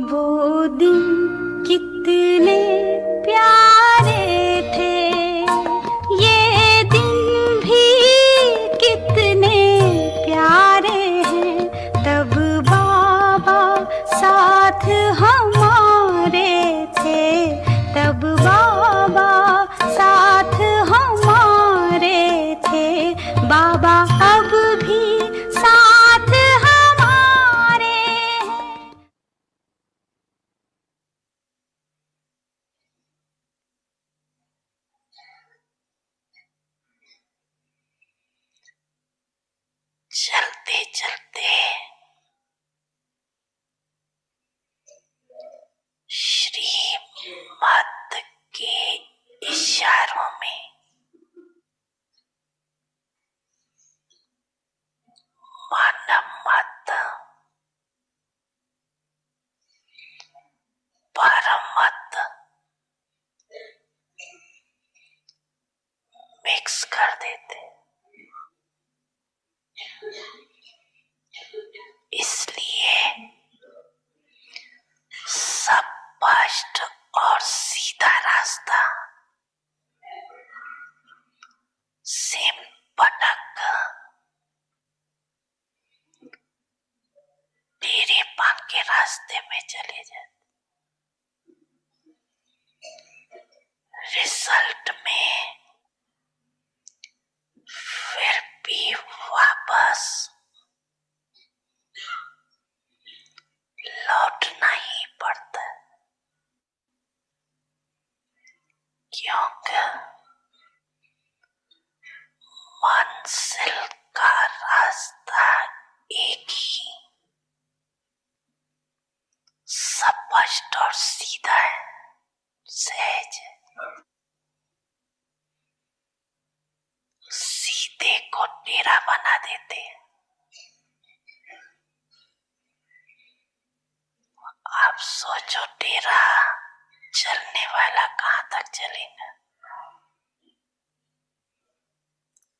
वो दिन कितने प्यारे थे, ये दिन भी कितने प्यारे हैं। तब बाबा साथ हमारे थे, तब बाबा साथ हमारे थे। बाबा अब भी साथ हमारे हैं। चलते चलते श्रीमत के इशारों में मन मत परमत मिक्स कर देते। इसलिए स्पष्ट और सीधा रास्ता सिंपटक तेरे पांव के रास्ते में चले जाते। रिजल्ट में फिर भी वापस लौटना ही पड़ता, क्योंकि मंजिल का रास्ता एक ही, स्पष्ट और सीधा है, सहज है। सीधे को टेढ़ा बना देते हैं। आप सोचो, टेढ़ा चलने वाला कहाँ तक चलेगा,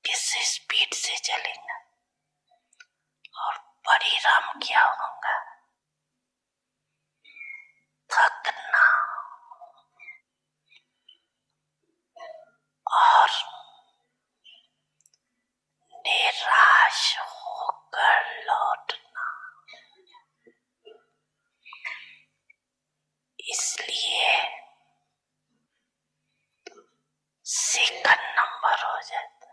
किस स्पीड से चलेगा और परिणाम क्या होगा? थकना और निराश होकर लौटना। इसलिए सेकंड नंबर हो जाता।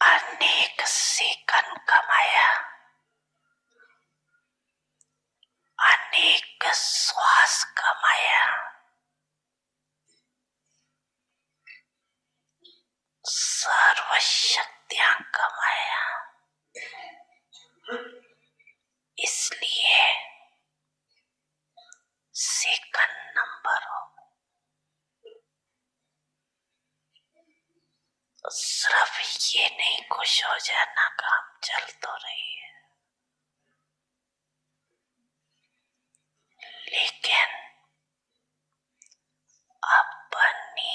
अनेक सेकंड कमाया, अनेक श्वास कमाया, सर्वशक्तियां कमाया। इसलिए सेकंड नंबर हो। सिर्फ ये नहीं खुश हो जाना, काम चल तो रही है, लेकिन अपनी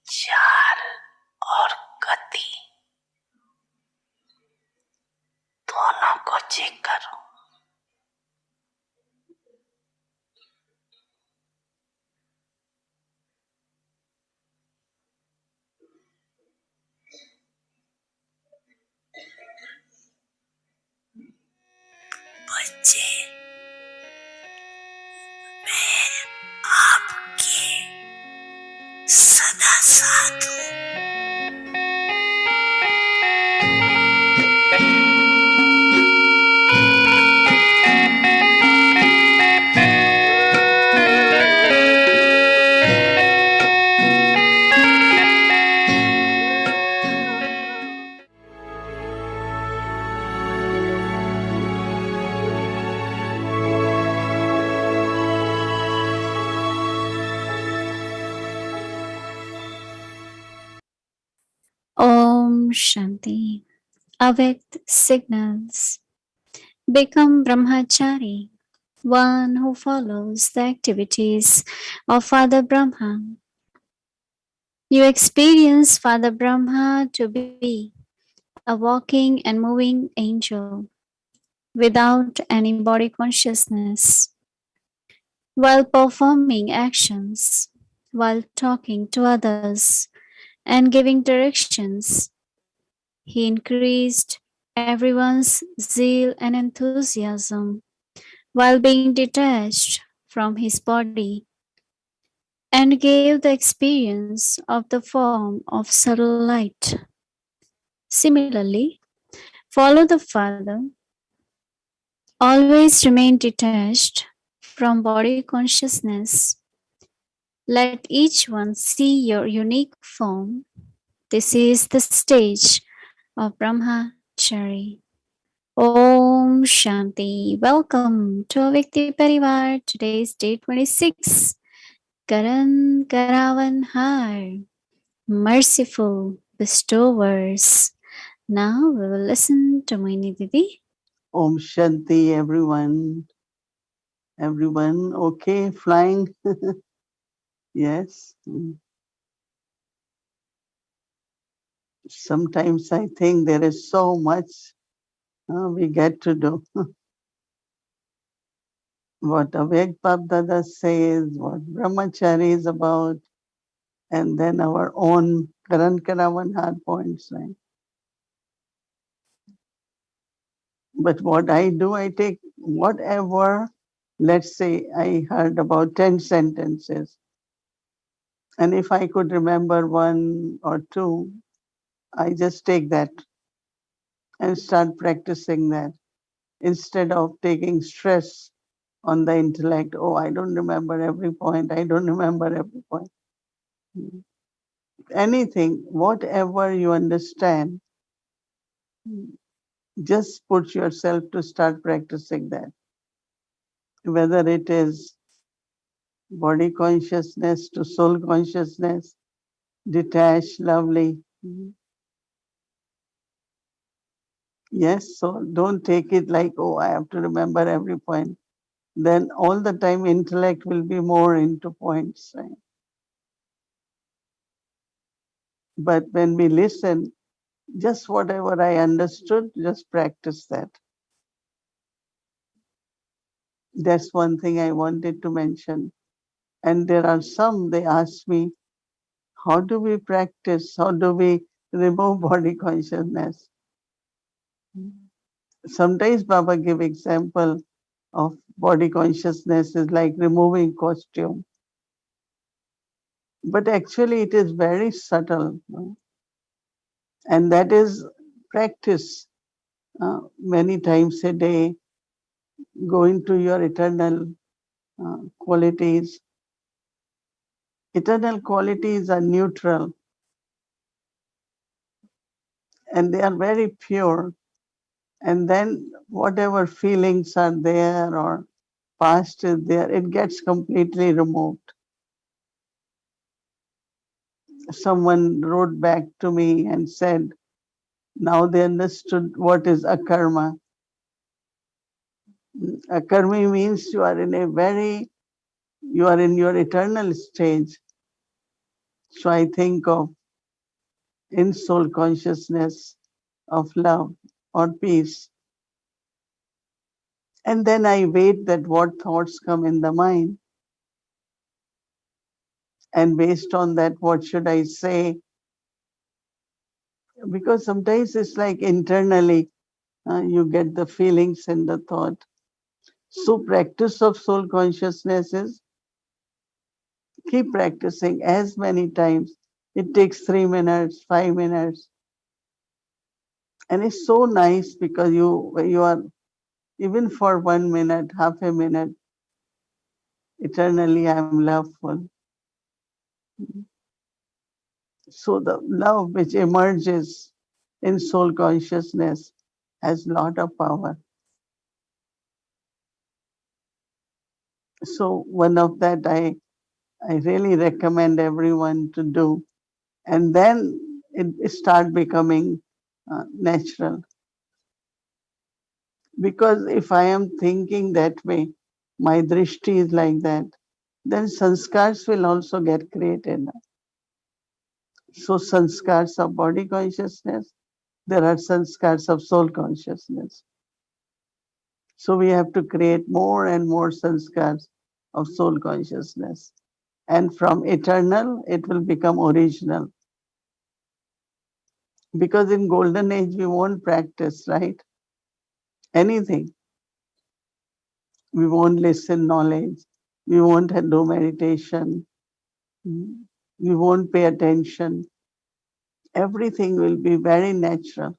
चाल और गति दोनों को चेक करो। बच्चे, मैं आपके सदा साथ हूँ। Om Shanti. Avyakt signals. Become Brahmachari, one who follows the activities of Father Brahma. You experience Father Brahma to be a walking and moving angel. without any body consciousness, while performing actions, while talking to others, and giving directions. He increased everyone's zeal and enthusiasm while being detached from his body, and gave the experience of the form of subtle light. Similarly, follow the Father, always remain detached from body consciousness. Let each one see your unique form. This is the stage of Brahmachari. Om Shanti. Welcome to Avikti Parivar. Today's day 26. Karankaravarhar. Merciful Bestowers. Now we will listen to Mohini Didi. Om Shanti, everyone. Everyone, okay, flying? Yes. Sometimes I think there is so much we get to do. What Avek Dada says, what Brahmachari is about, and then our own Karankaravarhar points, right? But what I do, I take whatever, let's say I heard about 10 sentences, and if I could remember one or two, I just take that and start practicing that instead of taking stress on the intellect. Oh, I don't remember every point. I don't remember every point. Anything, whatever you understand, just put yourself to start practicing that. Whether it is body consciousness to soul consciousness, detached, lovely. Yes, so don't take it like, oh, I have to remember every point. Then all the time intellect will be more into points, right? But when we listen, just whatever I understood, just practice that. That's one thing I wanted to mention. And there are some, they ask me, how do we practice? How do we remove body consciousness? Sometimes Baba give example of body consciousness is like removing costume. But actually it is very subtle. And that is practice many times a day, go into your eternal qualities. Eternal qualities are neutral and they are very pure. And then whatever feelings are there or past is there, it gets completely removed. Someone wrote back to me and said, now they understood what is akarma. Akarma means you are in your eternal stage. So I think of in soul consciousness of love or peace. And then I wait that what thoughts come in the mind. And based on that, what should I say? Because sometimes it's like internally you get the feelings and the thought. So practice of soul consciousness is keep practicing as many times. It takes 3 minutes, 5 minutes. And it's so nice because you are, even for 1 minute, half a minute, eternally I am loveful. So the love which emerges in soul consciousness has lot of power. So one of that I really recommend everyone to do. And then it start becoming natural. Because if I am thinking that way, my drishti is like that, then sanskars will also get created. So sanskars of body consciousness, there are sanskars of soul consciousness. So we have to create more and more sanskars of soul consciousness. And from eternal, it will become original. Because in golden age, we won't practice, right? Anything. We won't listen knowledge. We won't do meditation. We won't pay attention. Everything will be very natural.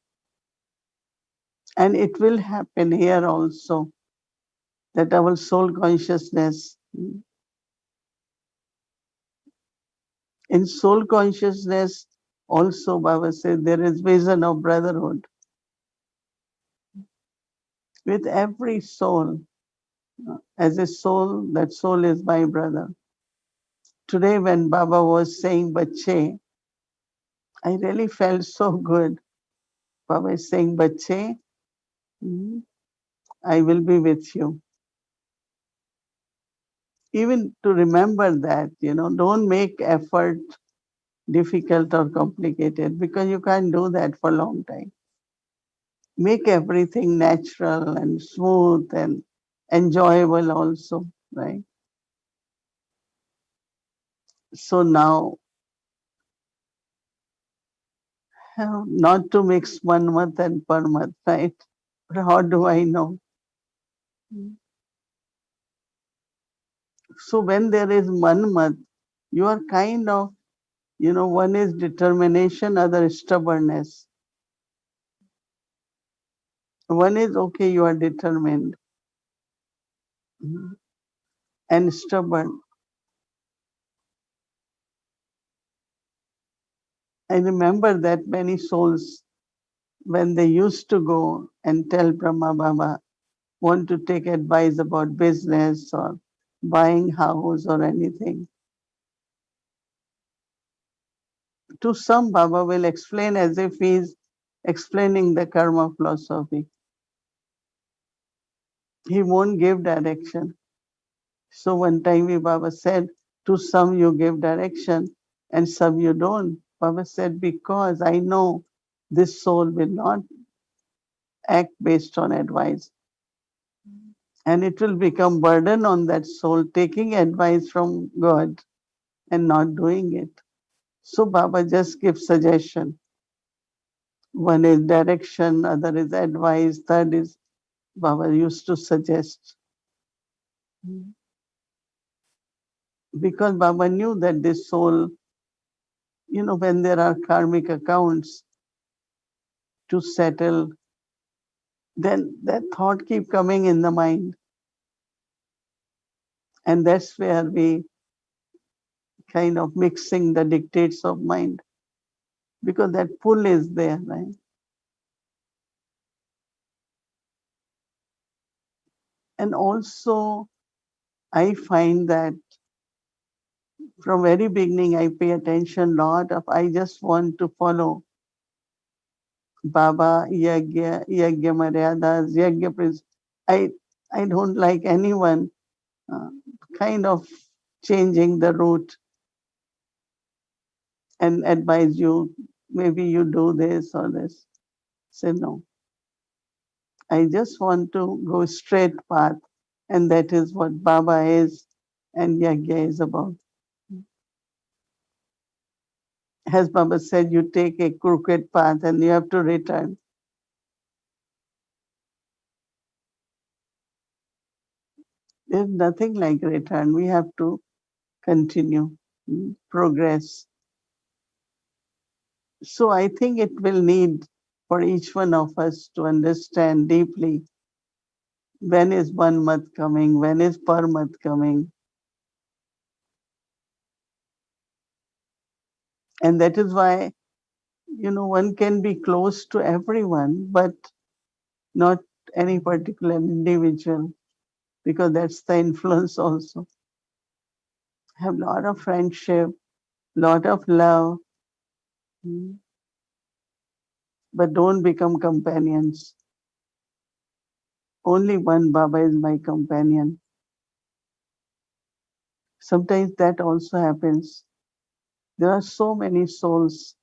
And it will happen here also that our soul consciousness, in soul consciousness, also Baba said there is vision of brotherhood with every soul. As a soul, that soul is my brother. Today, when Baba was saying Bache, I really felt so good. Baba is saying, Bache, I will be with you. Even to remember that, don't make effort difficult or complicated because you can't do that for a long time. Make everything natural and smooth and enjoyable also, right? So now, not to mix Manmat and Parmat, right? But how do I know? So when there is Manmat, you are kind of, one is determination, other is stubbornness. One is, okay, you are determined and stubborn. I remember that many souls, when they used to go and tell Brahma Baba, want to take advice about business or buying house or anything, to some Baba will explain as if he is explaining the karma philosophy. He won't give direction. So one time Baba said, to some you give direction and some you don't. Baba said, because I know this soul will not act based on advice. And it will become burden on that soul taking advice from God and not doing it. So Baba just gives suggestion. One is direction, other is advice, third is Baba used to suggest. Because Baba knew that this soul, when there are karmic accounts to settle, then that thought keep coming in the mind. And that's where we kind of mixing the dictates of mind. Because that pull is there, right? And also, I find that from very beginning, I pay attention a lot of, I just want to follow Baba, Yagya Maryadas, Yagya Prince. I don't like anyone uh, kind of changing the route and advise you, maybe you do this or this. Say no. I just want to go straight path. And that is what Baba is and Yagya is about. As Baba said, you take a crooked path and you have to return. There's nothing like return. We have to continue, progress. So I think it will need for each one of us to understand deeply when is Manmat coming, when is Parmat coming. And that is why, one can be close to everyone, but not any particular individual, because that's the influence also. Have a lot of friendship, lot of love, but don't become companions. Only one Baba is my companion. Sometimes that also happens. There are so many souls,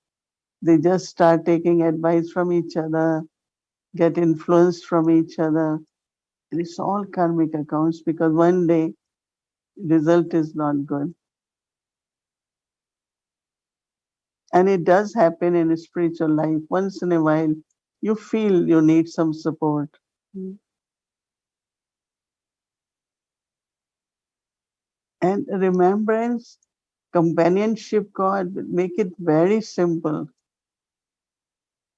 they just start taking advice from each other, get influenced from each other, And it's all karmic accounts because one day result is not good. And it does happen in a spiritual life. Once in a while, you feel you need some support. And remembrance, companionship, God, make it very simple.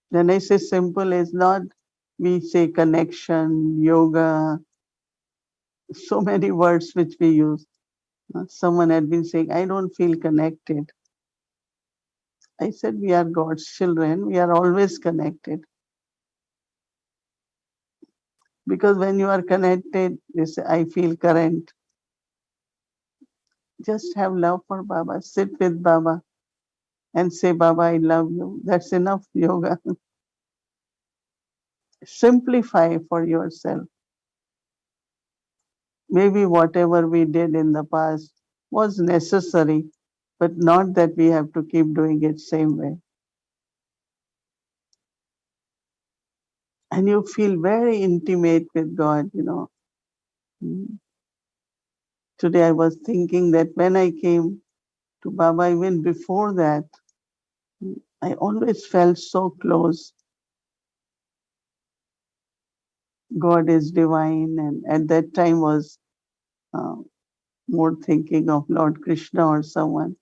When I say simple, it's not we say connection, yoga, so many words which we use. Someone had been saying, I don't feel connected. I said, we are God's children. We are always connected. Because when you are connected, you say, I feel current. Just have love for Baba. Sit with Baba and say, Baba, I love you. That's enough yoga. Simplify for yourself. Maybe whatever we did in the past was necessary, but not that we have to keep doing it same way. And you feel very intimate with God, you know. Today I was thinking that when I came to Baba, even before that, I always felt so close. God is divine, and at that time was uh, more thinking of Lord Krishna or someone.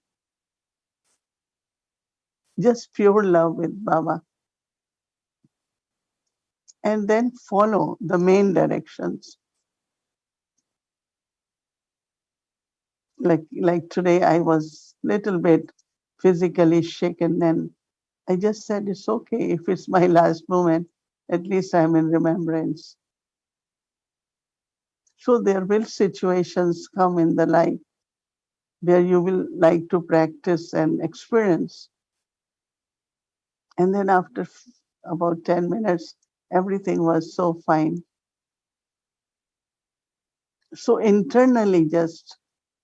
Just pure love with Baba. And then follow the main directions. Like today, I was little bit physically shaken, and I just said, it's okay if it's my last moment. At least I'm in remembrance. So there will situations come in the life where you will like to practice and experience. And then after about 10 minutes, everything was so fine. So internally, just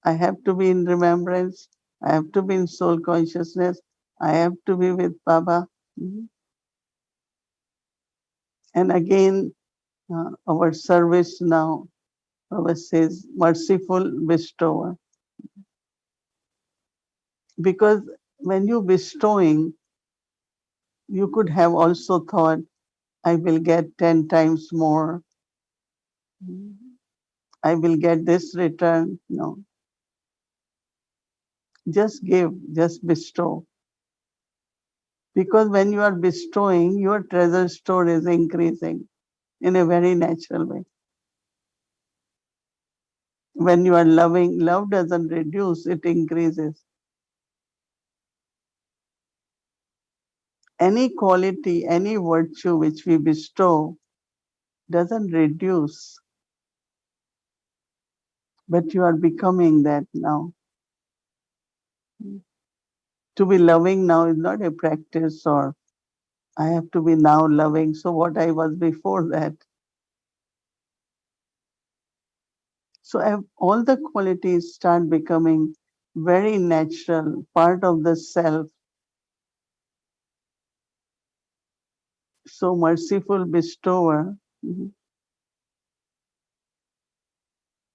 I have to be in remembrance, I have to be in soul consciousness, I have to be with Baba. And again, our service now, Baba says, Merciful Bestower. Because when you bestowing, you could have also thought, I will get 10 times more. I will get this return. No, just give, just bestow. Because when you are bestowing, your treasure store is increasing in a very natural way. When you are loving, love doesn't reduce, it increases. Any quality, any virtue which we bestow doesn't reduce, but you are becoming that now. To be loving now is not a practice or I have to be now loving. So what I was before that. So all the qualities start becoming very natural, part of the self. So merciful bestower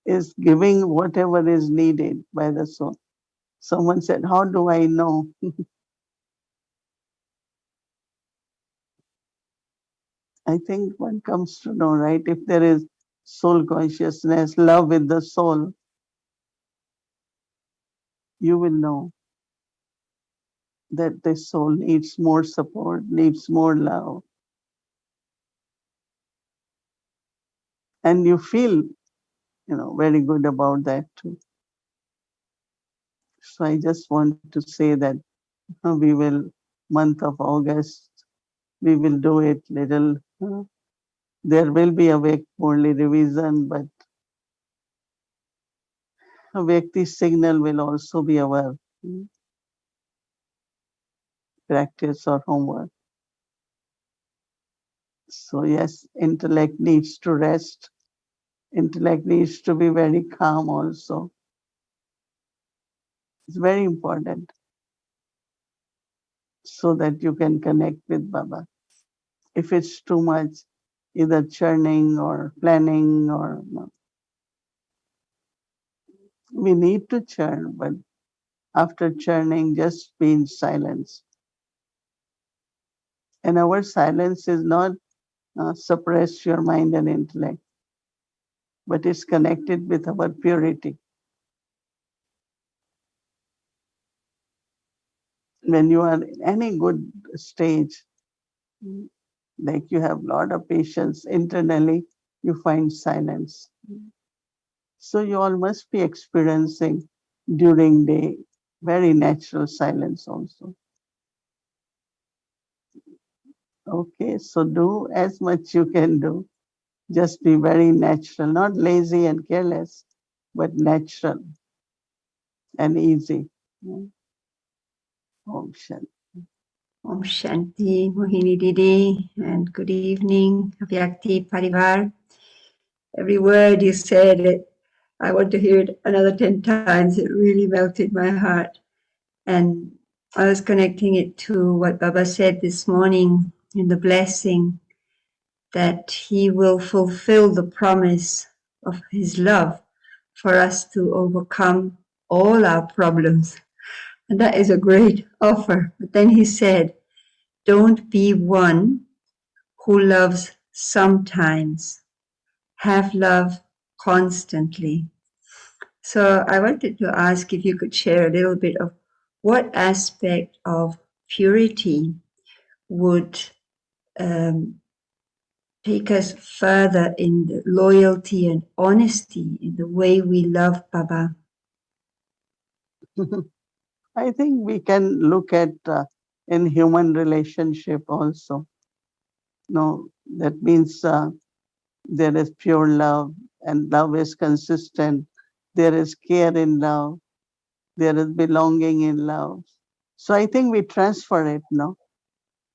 is giving whatever is needed by the soul. Someone said, how do I know? I think one comes to know, right? If there is soul consciousness, love with the soul, you will know that the soul needs more support, needs more love. And you feel, very good about that too. So I just want to say that we will, month of August, we will do it little. There will be a week only revision, but a Vyakti signal will also be our practice or homework. So yes, intellect needs to rest. Intellect needs to be very calm also. It's very important so that you can connect with Baba. If it's too much, either churning or planning or we need to churn, but after churning, just be in silence. And our silence is not suppress your mind and intellect, but it's connected with our purity. When you are in any good stage, like you have a lot of patience internally, you find silence. So you all must be experiencing during day very natural silence also. Okay, so do as much you can do. Just be very natural, not lazy and careless, but natural and easy. Om Shanti. Om Shanti, Mohini Didi, and good evening, Avyakti Parivar. Every word you said, I want to hear it another 10 times. It really melted my heart. And I was connecting it to what Baba said this morning in the blessing, that he will fulfill the promise of his love for us to overcome all our problems. And that is a great offer. But then he said, don't be one who loves sometimes. Have love constantly. So I wanted to ask if you could share a little bit of what aspect of purity would take us further in the loyalty and honesty in the way we love Baba. I think we can look at in human relationship also. No, that means there is pure love and love is consistent. There is care in love. There is belonging in love. So I think we transfer it, no,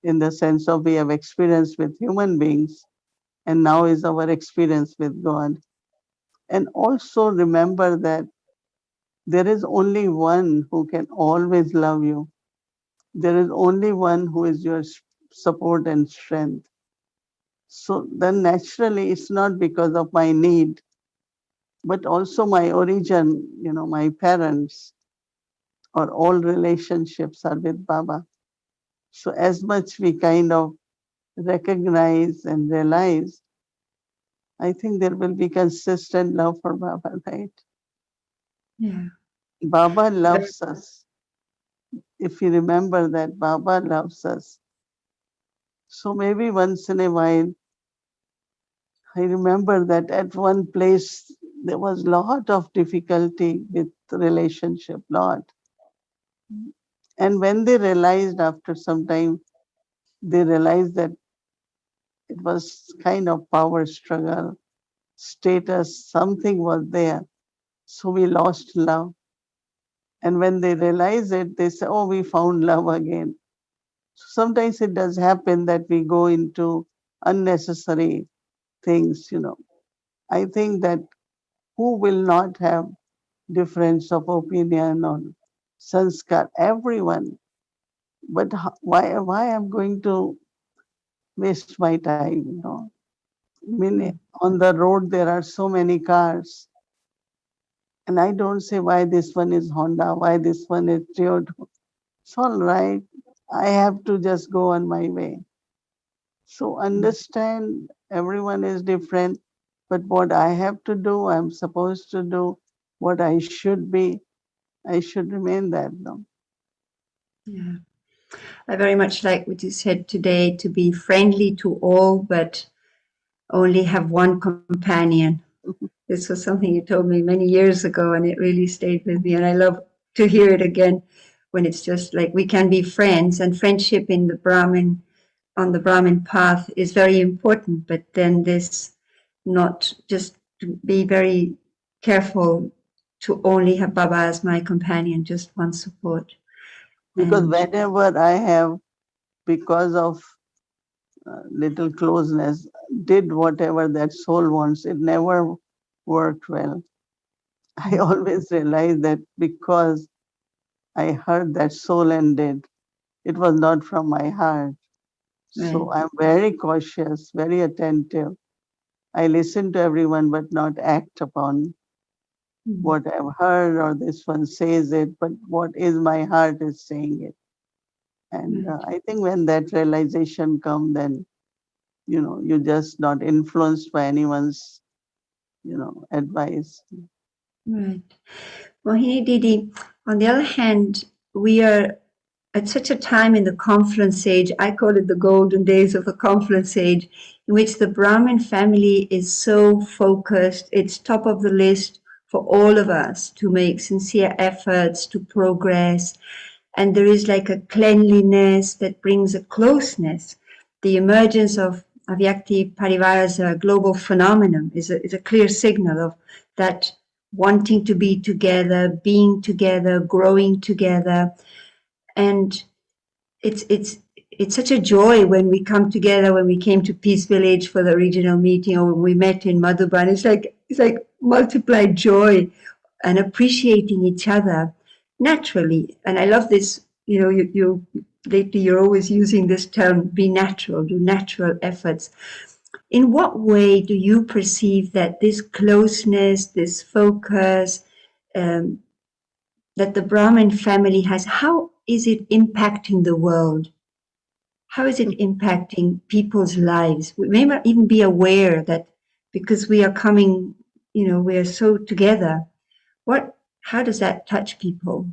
in the sense of we have experience with human beings and now is our experience with God. And also remember that there is only one who can always love you. There is only one who is your support and strength. So then naturally it's not because of my need, but also my origin, my parents or all relationships are with Baba. So as much we kind of recognize and realize, I think there will be consistent love for Baba, right? Yeah. Baba loves us. If you remember that Baba loves us. So maybe once in a while, I remember that at one place there was lot of difficulty with the relationship, lot. And when they realized after some time, they realized that it was kind of power struggle, status, something was there. So we lost love. And when they realize it, they say, oh, we found love again. So sometimes it does happen that we go into unnecessary things. I think that who will not have difference of opinion on sanskar? Everyone. But why I'm going to waste my time? I mean, on the road there are so many cars. And I don't say why this one is Honda, why this one is Toyota. It's all right. I have to just go on my way. So understand everyone is different, but what I have to do, I'm supposed to do, what I should be, I should remain that. No? Yeah. I very much like what you said today, to be friendly to all, but only have one companion. This was something you told me many years ago, and it really stayed with me. And I love to hear it again when it's just like we can be friends, and friendship in the Brahmin, on the Brahmin path is very important. But then this, not just to be very careful to only have Baba as my companion, just one support. Because And whenever I have, because of little closeness, did whatever that soul wants, it never worked well. I always realized that because I heard that soul and did, it was not from my heart. Right. So I'm very cautious, very attentive. I listen to everyone, but not act upon Mm. what I've heard or this one says it, but what is my heart is saying it. And Right. I think when that realization comes, then, you're just not influenced by anyone's, advice. Right. Mohini Didi, on the other hand, we are at such a time in the confluence age, I call it the golden days of the confluence age, in which the Brahmin family is so focused, it's top of the list for all of us to make sincere efforts to progress. And there is like a cleanliness that brings a closeness. The emergence of Avyakti Parivar as a global phenomenon is a clear signal of that wanting to be together, being together, growing together. And it's such a joy when we come together, when we came to Peace Village for the regional meeting, or when we met in Madhuban. It's like multiplied joy and appreciating each other naturally. And I love this, you lately you're always using this term, be natural, do natural efforts. In what way do you perceive that this closeness, this focus, um, that the Brahmin family has, how is it impacting the world? How is it impacting people's lives? We may not even be aware that because we are coming, we are so together. How does that touch people?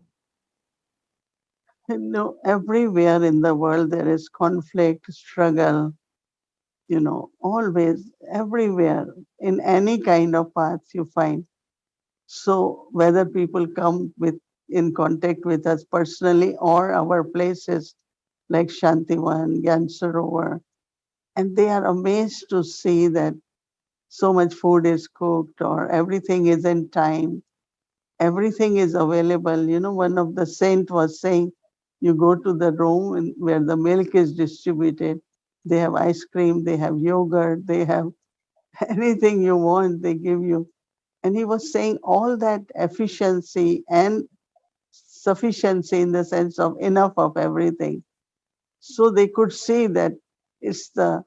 Everywhere in the world there is conflict, struggle, always, everywhere, in any kind of paths you find. So whether people come in contact with us personally or our places like Shantivan, Gyan Sarovar, and they are amazed to see that so much food is cooked or everything is in time, everything is available. One of the saint was saying, you go to the room where the milk is distributed, they have ice cream, they have yogurt, they have anything you want, they give you. And he was saying all that efficiency and sufficiency in the sense of enough of everything. So they could see that it's the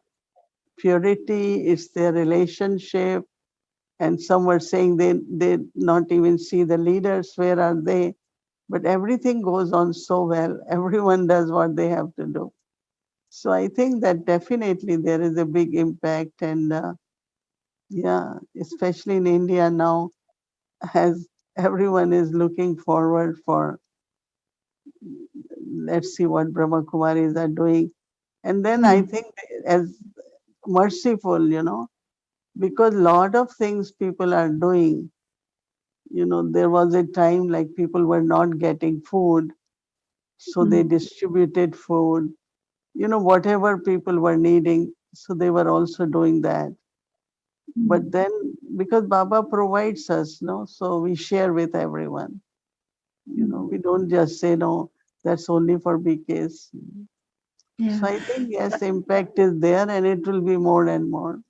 purity, it's their relationship. And some were saying they not even see the leaders, where are they? But everything goes on so well. Everyone does what they have to do. So I think that definitely there is a big impact. And yeah, especially in India now, as everyone is looking forward for, let's see what Brahma Kumaris are doing. And then I think as merciful, because lot of things people are doing, there was a time like people were not getting food, so they distributed food, whatever people were needing, so they were also doing that. But then because Baba provides us, no, so we share with everyone. We don't just say, no, that's only for BKs. Yeah. So I think, yes, impact is there and it will be more and more.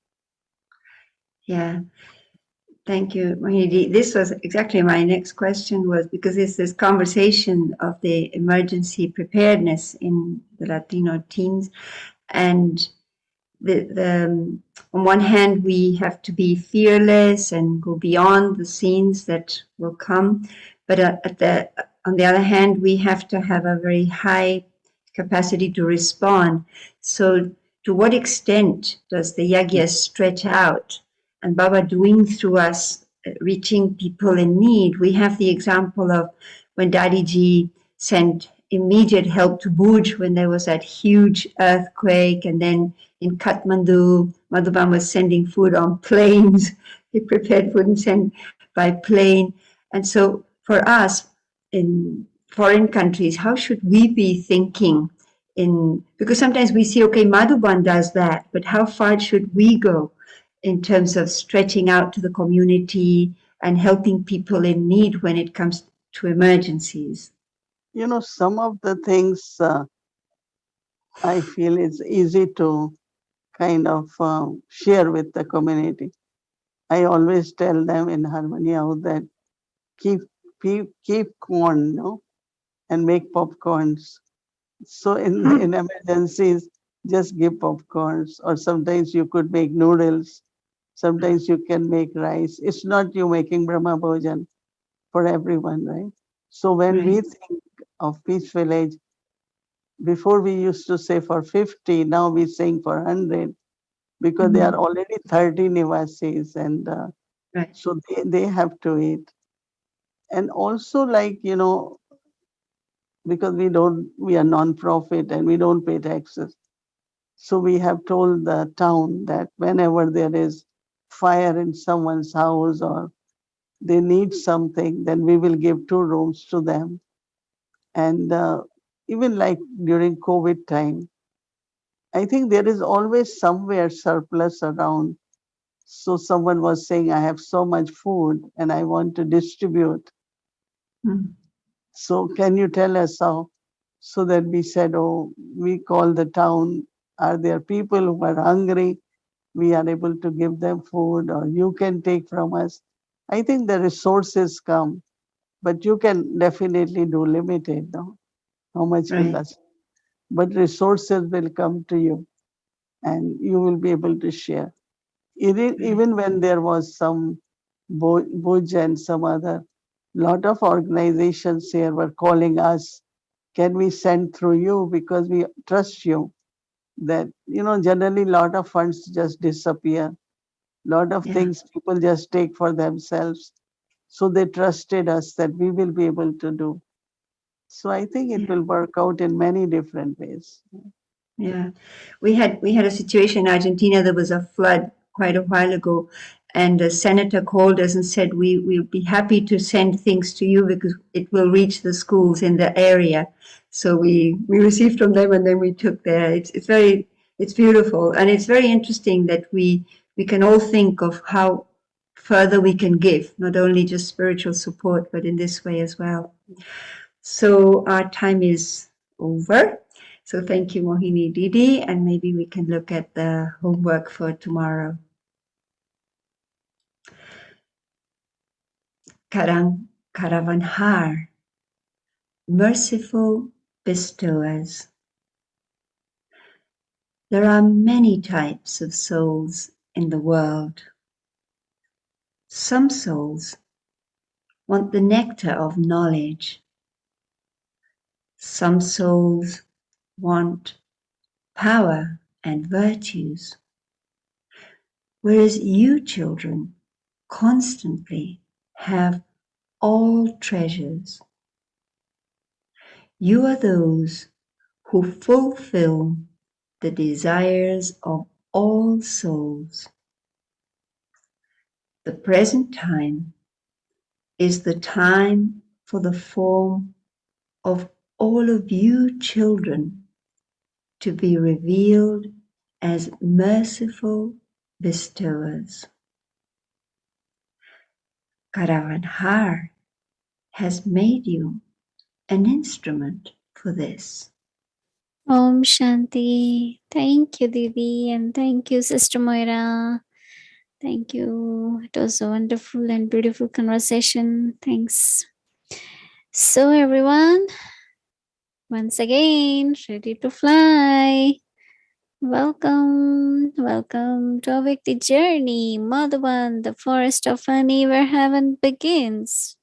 Yeah. Thank you, Mohini. This was exactly my next question, was because it's this conversation of the emergency preparedness in the Latino teams. And on one hand, we have to be fearless and go beyond the scenes that will come. But on the other hand, we have to have a very high capacity to respond. So to what extent does the yagya stretch out and Baba doing through us, reaching people in need? We have the example of when Dadiji sent immediate help to Bhuj when there was that huge earthquake, and then in Kathmandu, Madhuban was sending food on planes. He prepared food and sent by plane. And so for us in foreign countries, how should we be thinking because sometimes we see, okay, Madhuban does that, but how far should we go in terms of stretching out to the community and helping people in need when it comes to emergencies? Some of the things I feel it's easy to kind of share with the community. I always tell them in Harmony House that keep corn, and make popcorns. So in emergencies, just give popcorns, or sometimes you could make noodles. Sometimes you can make rice. It's not you making Brahma Bhojan for everyone, right? So when we Right. think of Peace Village, before we used to say for 50, now we're saying for 100, because they are already 30 Nivasis, and Right. so they have to eat. And also, like, because we are non-profit and we don't pay taxes. So we have told the town that whenever there is fire in someone's house or they need something, then we will give 2 rooms to them. And even like during COVID time, I think there is always somewhere surplus around. So someone was saying, I have so much food and I want to distribute. Mm. So can you tell us how? So that we said, oh, we call the town. Are there people who are hungry? We are able to give them food, or you can take from us. I think the resources come, but you can definitely do limited, no? How much will Right. us? But resources will come to you and you will be able to share. Right. Even when there was some Bhuj and some other, lot of organizations here were calling us, can we send through you because we trust you? That, generally lot of funds just disappear. Lot of Yeah. things people just take for themselves. So they trusted us that we will be able to do. So I think it Yeah. will work out in many different ways. Yeah, we had a situation in Argentina. There was a flood quite a while ago, and the senator called us and said we'll be happy to send things to you because it will reach the schools in the area. So we received from them, and then we took there. It's beautiful, and it's very interesting that we can all think of how further we can give, not only just spiritual support, but in this way as well. So our time is over. So thank you, Mohini Didi, and maybe we can look at the homework for tomorrow. Karankaravarhar, merciful bestowers. There are many types of souls in the world. Some souls want the nectar of knowledge. Some souls want power and virtues. Whereas you children constantly have all treasures. You are those who fulfill the desires of all souls. The present time is the time for the form of all of you children to be revealed as merciful bestowers. Karavanhar has made you an instrument for this. Om Shanti. Thank you, Didi, and thank you, Sister Moira. Thank you. It was a wonderful and beautiful conversation. Thanks. So, everyone, once again, ready to fly. Welcome, welcome to Awake the Journey, Madhavan, the forest of honey where heaven begins.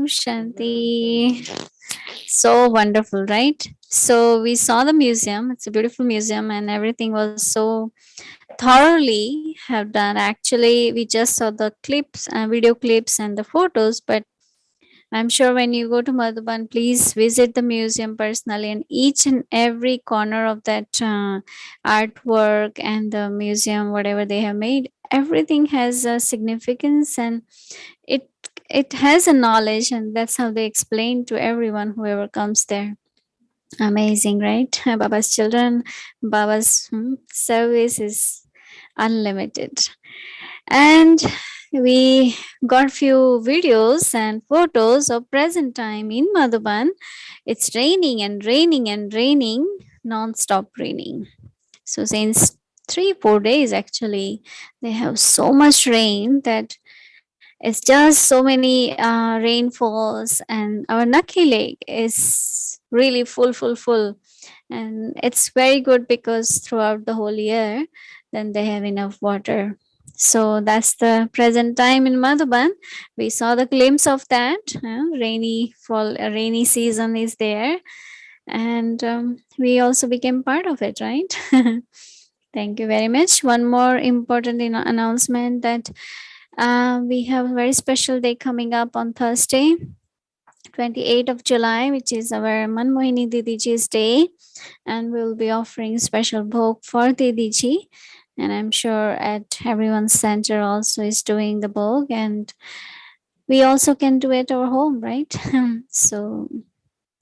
Om Shanti. So wonderful, right? So we saw the museum. It's a beautiful museum, and everything was so thoroughly have done. Actually, we just saw the clips and video clips and the photos, but I'm sure when you go to Madhuban, please visit the museum personally, and each and every corner of that artwork and the museum, whatever they have made, everything has a significance, and it it has a knowledge, and that's how they explain to everyone whoever comes there. Amazing, right? Baba's children, Baba's service is unlimited. And we got few videos and photos of present time in Madhuban. It's raining and raining and raining, non-stop raining. So since 3-4 days actually, they have so much rain that it's just so many rainfalls, and our Naki Lake is really full. And it's very good because throughout the whole year, then they have enough water. So that's the present time in Madhuban. We saw the glimpse of that. Rainy fall, rainy season is there, and we also became part of it, right? Thank you very much. One more important announcement that we have a very special day coming up on Thursday, 28th of July, which is our Mohini Didiji's day, and we'll be offering special bhog for Didiji. And I'm sure at everyone's center also is doing the bhog, and we also can do it at our home, right? So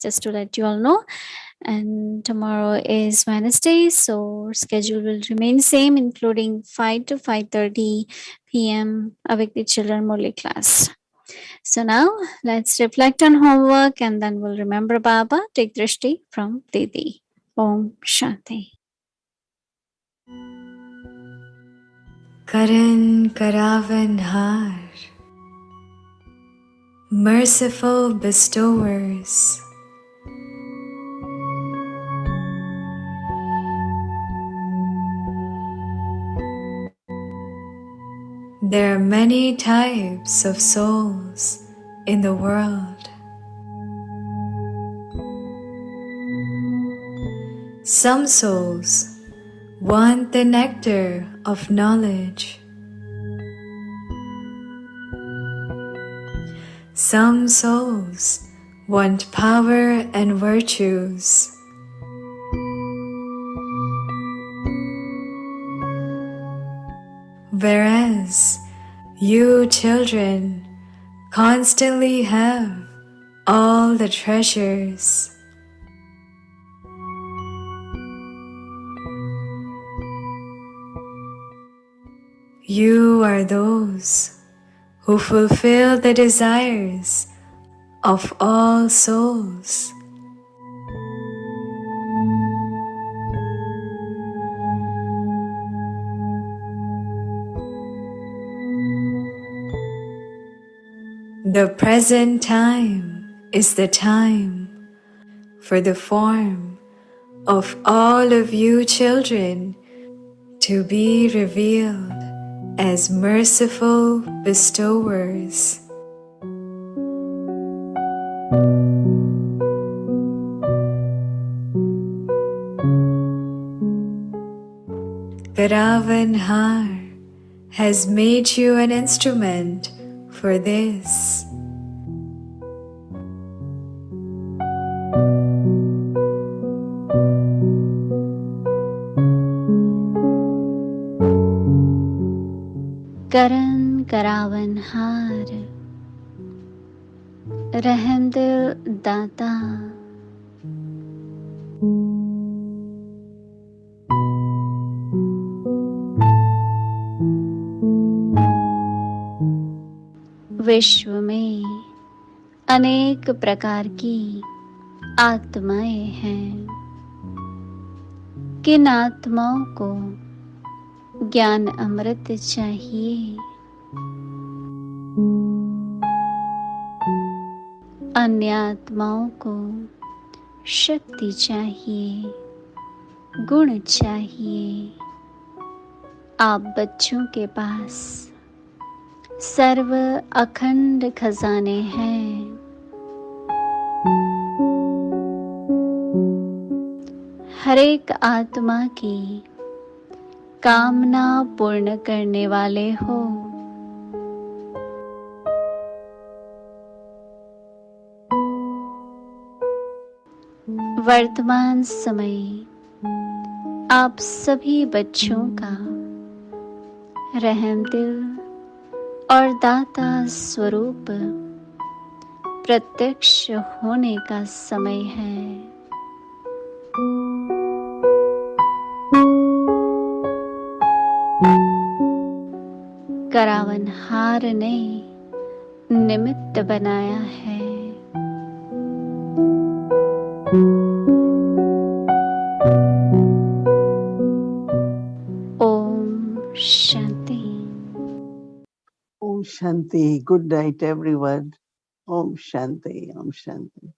just to let you all know. And tomorrow is Wednesday, so schedule will remain same, including 5 to 5:30 p.m. Awake the Children Murli class. So now let's reflect on homework, and then we'll remember Baba. Take drishti from Didi. Om Shanti. Karankaravarhar, merciful bestowers, there are many types of souls in the world. Some souls want the nectar of knowledge. Some souls want power and virtues. Whereas you children constantly have all the treasures. You are those who fulfill the desires of all souls. The present time is the time for the form of all of you children to be revealed as merciful bestowers. Karavanhar has made you an instrument for this. Karankaravarhar, Rahmdil Data, विश्व में अनेक प्रकार की आत्माएं हैं। किन आत्माओं को ज्ञान अमृत चाहिए, अन्य आत्माओं को शक्ति चाहिए, गुण चाहिए। आप बच्चों के पास सर्व अखंड खजाने हैं। हर एक आत्मा की कामना पूर्ण करने वाले हो। वर्तमान समय आप सभी बच्चों का रहम दिल और दाता स्वरूप प्रत्यक्ष होने का समय है। करावनहार ने निमित्त बनाया है। Om Shanti. Om Shanti. Good night, everyone. Om Shanti. Om Shanti.